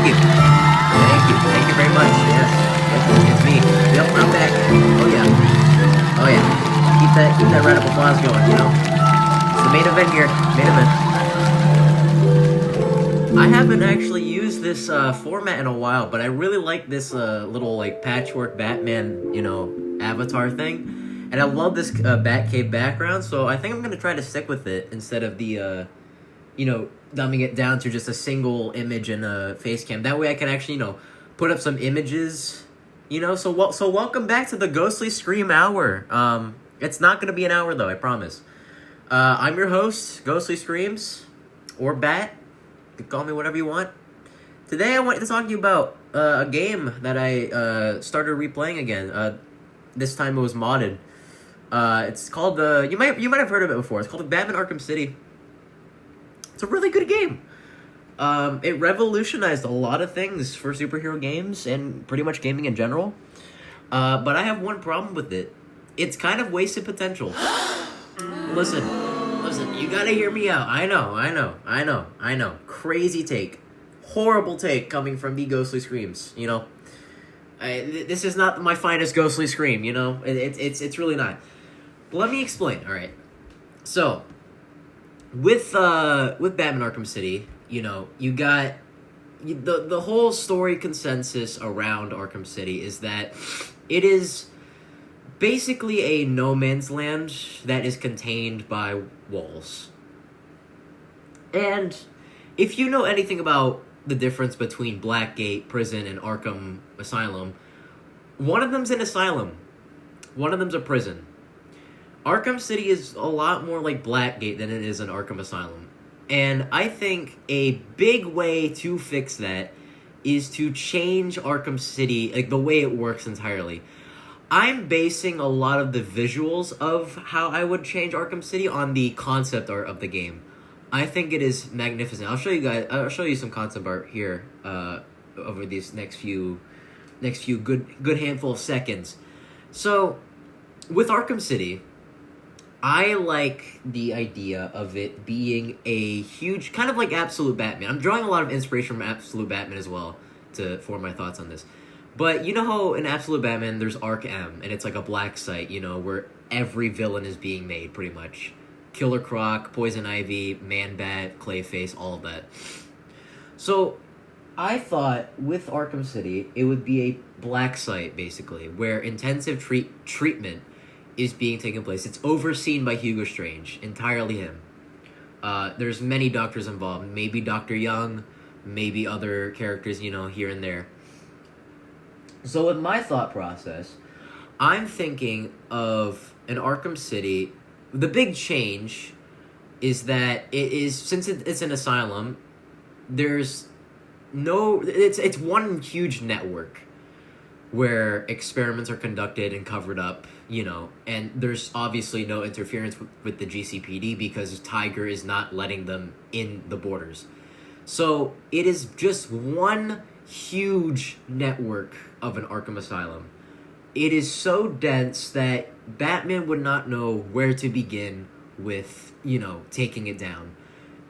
you. Thank you very much. Yes, it's me. Yep, I'm back. Oh yeah. Keep that round of applause going. You know, it's the main event here. Main event. I haven't actually used this format in a while, but I really like this little like patchwork Batman, avatar thing, and I love this Batcave background. So I think I'm gonna try to stick with it instead of the dumbing it down to just a single image and a face cam. That way I can actually, put up some images, So welcome back to the Ghostly Scream Hour. It's not going to be an hour, though, I promise. I'm your host, Ghostly Screams, or Bat. You can call me whatever you want. Today I wanted to talk to you about a game that I started replaying again. This time it was modded. It's called, you might have heard of it before. It's called Batman Arkham City. It's a really good game. It revolutionized a lot of things for superhero games and pretty much gaming in general. But I have one problem with it. It's kind of wasted potential. Listen, you gotta hear me out. I know. Crazy take. Horrible take coming from the Ghostly Screams, this is not my finest Ghostly Scream, It's really not. But let me explain, alright? So, with Batman Arkham City, you got the whole story consensus around Arkham City is that it is basically a no man's land that is contained by walls. And if you know anything about the difference between Blackgate Prison and Arkham Asylum, one of them's an asylum, one of them's a prison. Arkham City is a lot more like Blackgate than it is an Arkham Asylum. And I think a big way to fix that is to change Arkham City, like the way it works entirely. I'm basing a lot of the visuals of how I would change Arkham City on the concept art of the game. I think it is magnificent. I'll show you some concept art here over these next few good handful of seconds. So, with Arkham City, I like the idea of it being a huge, kind of like Absolute Batman. I'm drawing a lot of inspiration from Absolute Batman as well to form my thoughts on this. But you know how in Absolute Batman there's Arkham, and it's like a black site, where every villain is being made, pretty much. Killer Croc, Poison Ivy, Man-Bat, Clayface, all of that. So, I thought with Arkham City, it would be a black site, basically, where intensive treatment is being taken place. It's overseen by Hugo Strange, entirely him. There's many doctors involved. Maybe Dr. Young, maybe other characters, here and there. So with my thought process, I'm thinking of an Arkham City. The big change is that since it's an asylum, it's one huge network where experiments are conducted and covered up, and there's obviously no interference with the GCPD because Tiger is not letting them in the borders. So it is just one huge network of an Arkham Asylum. It is so dense that Batman would not know where to begin with, taking it down.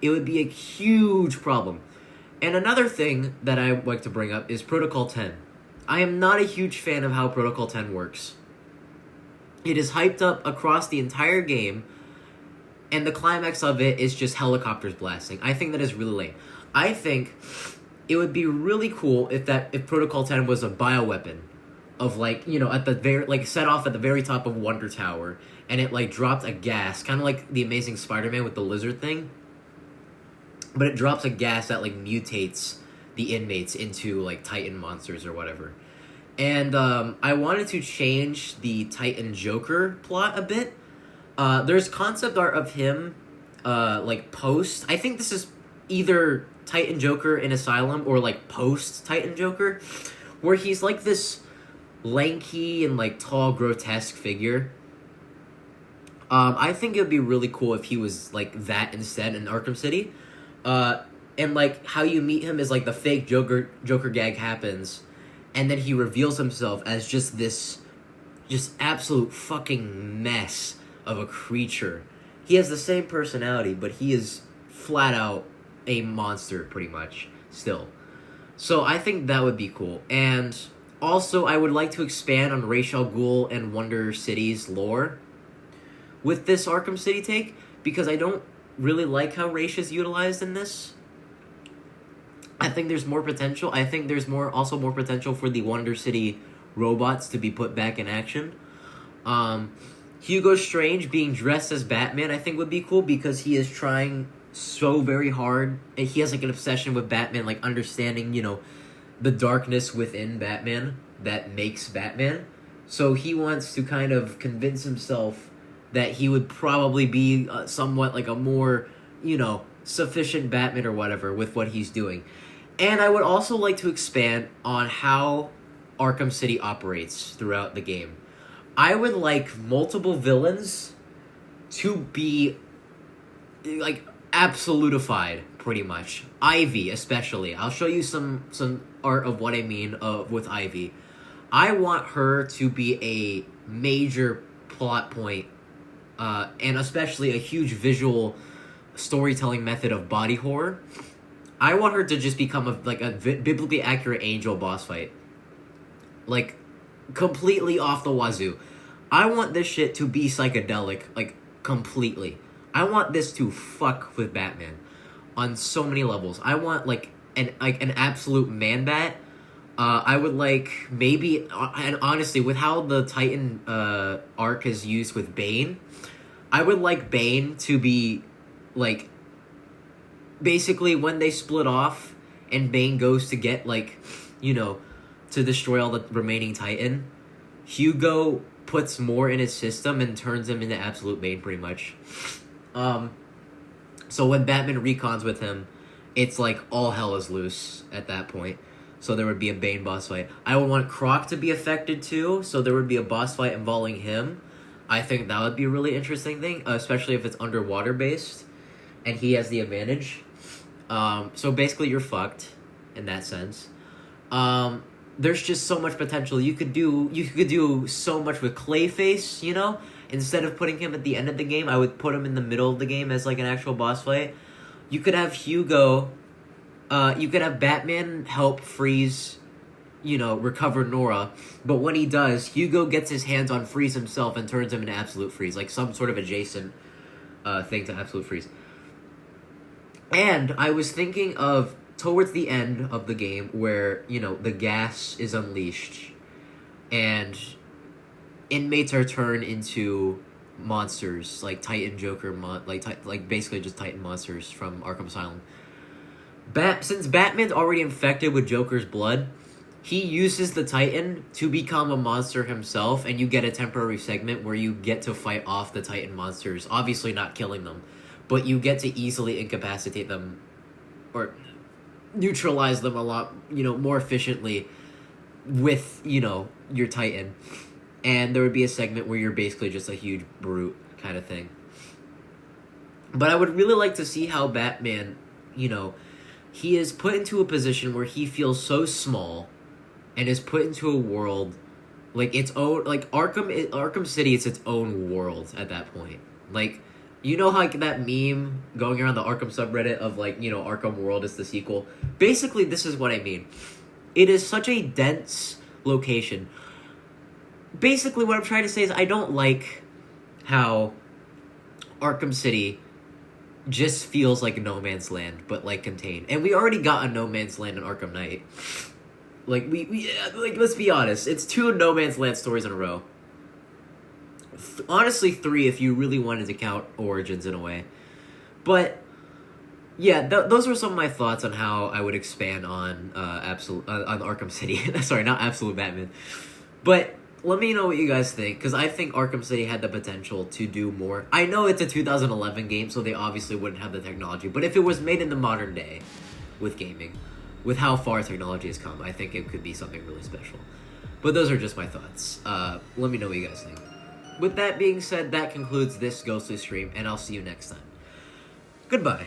It would be a huge problem. And another thing that I would like to bring up is Protocol 10. I am not a huge fan of how Protocol 10 works. It is hyped up across the entire game, and the climax of it is just helicopters blasting. I think that is really lame. I think it would be really cool if Protocol 10 was a bioweapon of at the very set off at the very top of Wonder Tower, and it dropped a gas, kind of like the Amazing Spider-Man with the lizard thing. But it drops a gas that mutates the inmates into Titan monsters or whatever. And I wanted to change the Titan Joker plot a bit. There's concept art of him post. I think this is either Titan Joker in Asylum or post Titan Joker, where he's this lanky and tall grotesque figure. I think it would be really cool if he was that instead in Arkham City. And how you meet him is the fake Joker gag happens, and then he reveals himself as just this absolute fucking mess of a creature. He has the same personality, but he is flat out a monster pretty much still. So I think that would be cool. And also, I would like to expand on Ra's al Ghul and Wonder City's lore with this Arkham City take, because I don't really like how Ra's is utilized in this. I think there's more potential. I think there's also more potential for the Wonder City robots to be put back in action. Hugo Strange being dressed as Batman, I think would be cool, because he is trying so very hard, and he has like an obsession with Batman, like understanding, the darkness within Batman that makes Batman. So he wants to kind of convince himself that he would probably be somewhat like a more, sufficient Batman or whatever with what he's doing. And I would also like to expand on how Arkham City operates throughout the game. I would like multiple villains to be, like, absolutified, pretty much. Ivy, especially. I'll show you some art of what I mean with Ivy. I want her to be a major plot point, and especially a huge visual storytelling method of body horror. I want her to just become a biblically accurate angel boss fight. Like, completely off the wazoo. I want this shit to be psychedelic, like, completely. I want this to fuck with Batman on so many levels. I want, an absolute man-bat. I would like, maybe, and honestly, with how the Titan arc is used with Bane, I would like Bane to be, like, basically when they split off and Bane goes to get, to destroy all the remaining Titan, Hugo puts more in his system and turns him into absolute Bane, pretty much. So when Batman recons with him, it's like all hell is loose at that point. So there would be a Bane boss fight. I would want Croc to be affected too, so there would be a boss fight involving him. I think that would be a really interesting thing, especially if it's underwater based and he has the advantage. So basically you're fucked in that sense. There's just so much potential. You could do so much with Clayface, Instead of putting him at the end of the game, I would put him in the middle of the game as like an actual boss fight. You could have Hugo, you could have Batman help Freeze, recover Nora. But when he does, Hugo gets his hands on Freeze himself and turns him into Absolute Freeze, like some sort of adjacent thing to Absolute Freeze. And I was thinking of towards the end of the game where, the gas is unleashed and inmates are turned into monsters, like Titan Joker, basically just Titan monsters from Arkham Asylum. Since Batman's already infected with Joker's blood, he uses the Titan to become a monster himself, and you get a temporary segment where you get to fight off the Titan monsters, obviously not killing them, but you get to easily incapacitate them, or neutralize them a lot, more efficiently with, your Titan. And there would be a segment where you're basically just a huge brute kind of thing. But I would really like to see how Batman, he is put into a position where he feels so small and is put into a world like its own, like Arkham City is its own world at that point. Like, like that meme going around the Arkham subreddit of Arkham World is the sequel? Basically, this is what I mean. It is such a dense location. Basically, what I'm trying to say is I don't like how Arkham City just feels like no man's land, but contained. And we already got a no man's land in Arkham Knight. Let's be honest, it's 2 no man's land stories in a row. Honestly, 3 if you really wanted to count Origins in a way. But yeah, those were some of my thoughts on how I would expand on on Arkham City. Sorry, not Absolute Batman. But let me know what you guys think, because I think Arkham City had the potential to do more. I know it's a 2011 game, so they obviously wouldn't have the technology, but if it was made in the modern day with gaming, with how far technology has come, I think it could be something really special. But those are just my thoughts. Let me know what you guys think. With that being said, that concludes this Ghostly stream, and I'll see you next time. Goodbye.